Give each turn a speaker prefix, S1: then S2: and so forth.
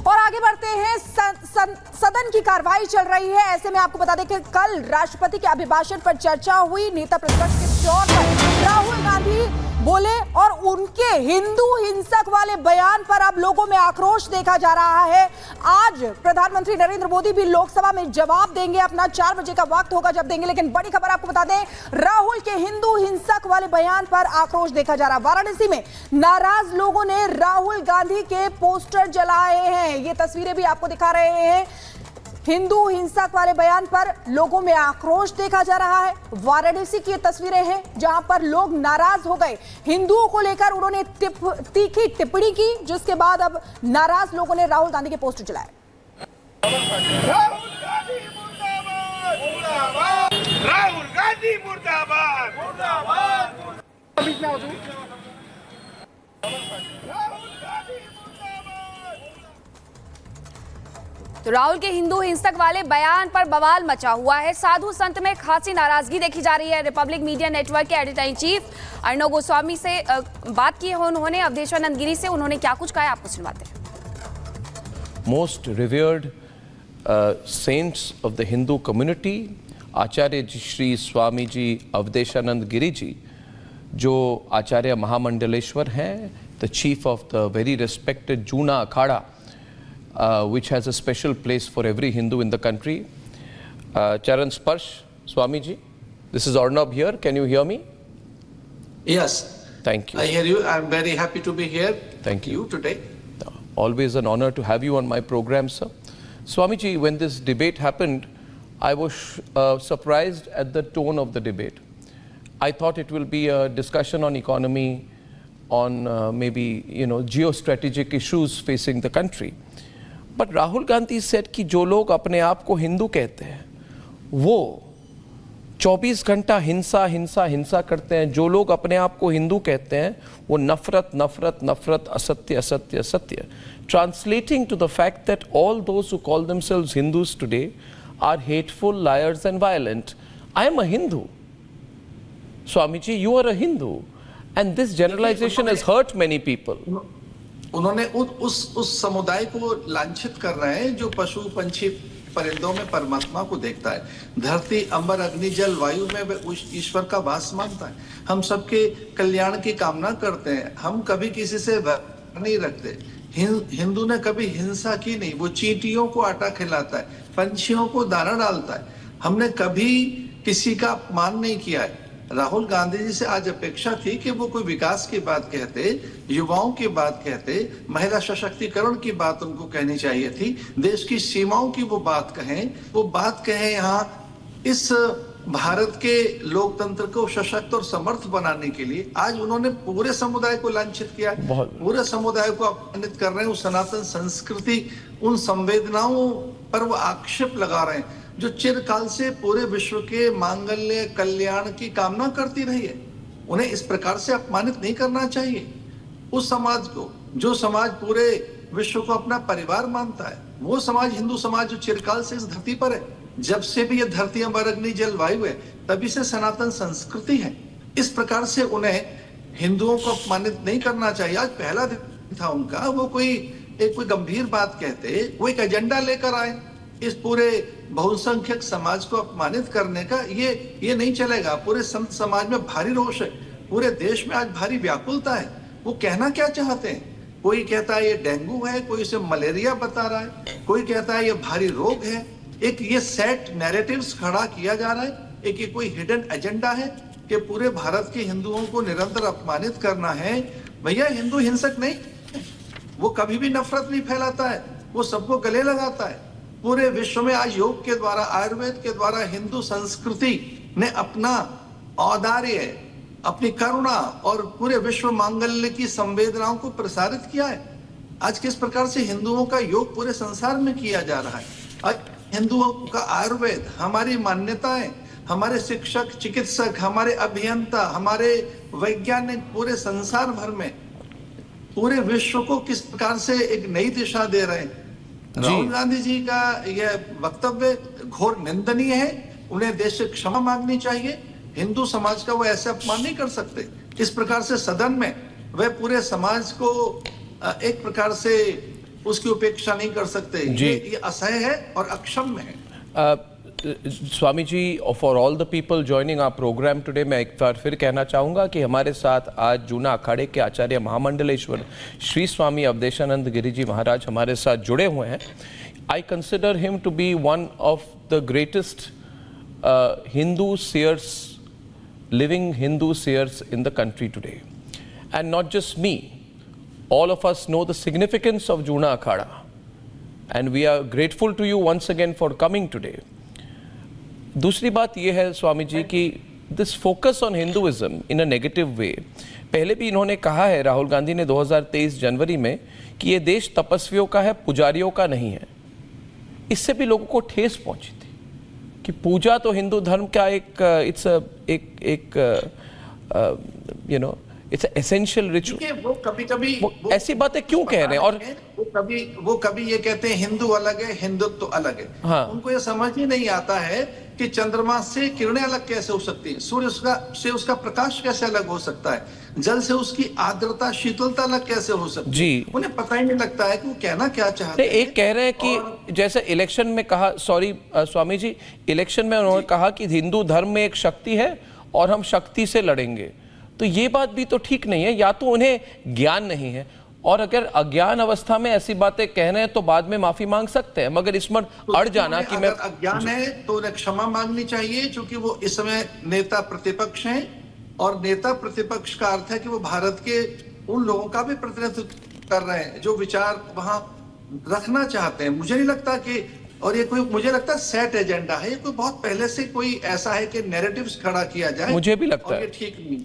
S1: और आगे बढ़ते हैं। सदन की कार्रवाई चल रही है। ऐसे में आपको बता दें कि कल राष्ट्रपति के अभिभाषण पर चर्चा हुई। नेता प्रतिपक्ष के तौर पर राहुल गांधी बोले और उनके हिंदू हिंसक वाले बयान पर अब लोगों में आक्रोश देखा जा रहा है। आज प्रधानमंत्री नरेंद्र मोदी भी लोकसभा में जवाब देंगे। अपना 4 बजे का वक्त होगा जब देंगे, लेकिन बड़ी खबर आपको बता दें, राहुल के हिंदू हिंसक वाले बयान पर आक्रोश देखा जा रहा है। वाराणसी में नाराज लोगों ने राहुल गांधी के पोस्टर जलाए हैं। ये तस्वीरें भी आपको दिखा रहे हैं। हिंदू हिंसक वाले बयान पर लोगों में आक्रोश देखा जा रहा है। वाराणसी की ये तस्वीरें हैं जहां पर लोग नाराज हो गए। हिंदुओं को लेकर उन्होंने तीखी टिप्पणी की, जिसके बाद अब नाराज लोगों ने राहुल गांधी के पोस्टर जलाए।
S2: राहुल गांधी मुर्दाबाद, मुर्दाबाद।
S3: तो राहुल के हिंदू हिंसक वाले बयान पर बवाल मचा हुआ है। साधु संत में खासी नाराजगी देखी जा रही है। रिपब्लिक मीडिया नेटवर्क के editor in chief Arnab Goswami से बात की है उन्होंने, अवधेशानंद गिरी से। उन्होंने क्या कुछ कहा है आपको सुनवाते हैं।
S4: Most revered saints of the Hindu community Acharya ji Shri Swami ji Avdheshanand Giri ji, जो आचार्य महामंडलेश्वर हैं, the chief of the very respected Juna Akhara, which has a special place for every Hindu in the country. Charan Sparsh, Swami ji, this is Arnab here. Can you hear me?
S5: Yes.
S4: Thank you.
S5: I hear you. I'm very happy to be here.
S4: Thank you.
S5: Today.
S4: Always an honor to have you on my program, sir. Swami ji, when this debate happened, I was surprised at the tone of the debate. I thought it will be a discussion on economy, on maybe, geostrategic issues facing the country. But Rahul Gandhi said कि जो लोग अपने आप को हिंदू कहते हैं वो 24 घंटा हिंसा हिंसा हिंसा करते हैं। जो लोग अपने आप को हिंदू कहते हैं वो नफरत नफरत नफरत, असत्य असत्य असत्य। Translating to the fact that all those who call themselves Hindus today are hateful, liars and violent. I am a Hindu, Swami ji, you are a Hindu, and this generalisation has hurt many people.
S5: उन्होंने उस समुदाय को लांछित कर रहे हैं जो पशु पंछी परिंदों में परमात्मा को देखता है। धरती अंबर अग्नि जल वायु में वह ईश्वर का वास मानता है। हम सबके कल्याण की कामना करते हैं। हम कभी किसी से वैर नहीं रखते। हिंदू ने कभी हिंसा की नहीं। वो चींटियों को आटा खिलाता है, पंछियों को दाना डालता है। हमने कभी किसी का अपमान नहीं किया है। राहुल गांधी जी से आज अपेक्षा थी कि वो कोई विकास की बात कहते, युवाओं की बात कहते, महिला सशक्तिकरण की बात उनको कहनी चाहिए थी, देश की सीमाओं की वो बात कहें। वो बात कहें यहाँ इस भारत के लोकतंत्र को सशक्त और समर्थ बनाने के लिए। आज उन्होंने पूरे समुदाय को लांछित किया, पूरे समुदाय को अपमानित कर रहे हैं। उस सनातन संस्कृति, उन संवेदनाओं पर वो आक्षेप लगा रहे हैं जो चिरकाल से पूरे विश्व के मांगल्य कल्याण की कामना करती रही है। उन्हें इस प्रकार से अपमानित नहीं करना चाहिए। उस समाज को, जो समाज पूरे विश्व को अपना परिवार मानता है, वो समाज, हिंदू समाज, जो चिरकाल से इस धरती पर है, जब से भी ये धरती अंबर अग्नि जल वायु है, तभी से सनातन संस्कृति है। इस प्रकार से उन्हें हिंदुओं को अपमानित नहीं करना चाहिए। आज पहला दिन था उनका, वो कोई गंभीर बात कहते, वो एक एजेंडा लेकर आए। इस पूरे बहुसंख्यक समाज को अपमानित करने का ये नहीं चलेगा। पूरे संत समाज में भारी रोष है, पूरे देश में आज भारी व्याकुलता है। वो कहना क्या चाहते हैं? कोई कहता है ये डेंगू है, कोई इसे मलेरिया बता रहा है, कोई कहता है ये भारी रोग है। एक ये सेट नैरेटिव्स खड़ा किया जा रहा है। एक ये कोई हिडन एजेंडा है कि पूरे भारत के हिंदुओं को निरंतर अपमानित करना है। भैया, हिंदू हिंसक नहीं, वो कभी भी नफरत नहीं फैलाता है, वो सबको गले लगाता है। पूरे विश्व में आज योग के द्वारा, आयुर्वेद के द्वारा हिंदू संस्कृति ने अपना औदार्य, अपनी करुणा और पूरे विश्व मांगल्य की संवेदनाओं को प्रसारित किया है। आज किस प्रकार से हिंदुओं का योग पूरे संसार में किया जा रहा है। आज हिंदुओं का आयुर्वेद, हमारी मान्यताएं, हमारे शिक्षक, चिकित्सक, हमारे अभियंता, हमारे वैज्ञानिक पूरे संसार भर में, पूरे विश्व को किस प्रकार से एक नई दिशा दे रहे हैं। राहुल गांधी जी का यह वक्तव्य घोर निंदनीय है। उन्हें देश से क्षमा मांगनी चाहिए। हिंदू समाज का वो ऐसे अपमान नहीं कर सकते। इस प्रकार से सदन में वह पूरे समाज को एक प्रकार से उसकी उपेक्षा नहीं कर सकते।
S4: जी।
S5: ये असह्य है और अक्षम्य है।
S4: Swami ji, for all the people joining our programme today, मैं एक बार फिर कहना चाहूँगा कि हमारे साथ आज जूना अखाड़े के आचार्य महामंडलेश्वर श्री स्वामी अवधेशानंद गिरी जी महाराज हमारे साथ जुड़े हुए हैं। I consider him to be one of the greatest Hindu seers, living Hindu seers in the country today. And not just me, all of us know the significance of Juna Akhada. And we are grateful to you once again for coming today. दूसरी बात यह है स्वामी जी कि this focus on Hinduism in a negative way, पहले भी इन्होंने कहा है, राहुल गांधी ने 2023 जनवरी में, कि ये देश तपस्वियों का है, पुजारियों का नहीं है। इससे भी लोगों को ठेस पहुंची थी कि पूजा तो हिंदू धर्म का इट्स एसेंशियल रिचुअल।
S5: वो कभी-कभी
S4: ऐसी बातें क्यों कह रहे हैं? और
S5: वो कभी ये कहते हैं हिंदू अलग है, हिंदुत्व अलग है।
S4: हाँ।
S5: उनको ये समझ ही नहीं आता है कि चंद्रमा से किरणें अलग कैसे हो सकती हैं, सूर्य से उसका प्रकाश कैसे अलग हो सकता है, जल से उसकी आर्द्रता शीतलता अलग कैसे हो सकती है।
S4: जी।
S5: उन्हें पता ही नहीं लगता है कि वो कहना क्या चाहते हैं।
S4: एक कह रहे हैं कि जैसे इलेक्शन में कहा, सॉरी स्वामी जी, इलेक्शन में उन्होंने कहा कि हिंदू धर्म में एक शक्ति है और हम शक्ति से लड़ेंगे। तो ये बात भी तो ठीक नहीं है। या तो उन्हें ज्ञान नहीं है, और अगर अज्ञान अवस्था में ऐसी बातें कह रहे हैं तो बाद में माफी मांग सकते हैं, मगर इसमें अड़ जाना कि मैं
S5: अज्ञान है तो उन्हें क्षमा मांगनी चाहिए, क्योंकि वो इस समय नेता प्रतिपक्ष हैं, और नेता प्रतिपक्ष का अर्थ है कि वो भारत के उन लोगों का भी प्रतिनिधित्व कर रहे हैं जो विचार वहां रखना चाहते हैं। मुझे नहीं लगता कि, और ये कोई, मुझे लगता है सेट एजेंडा है, ये कोई बहुत पहले से कोई ऐसा है कि नैरेटिव्स खड़ा किया जाए।
S4: मुझे भी लगता है।
S5: ठीक नहीं।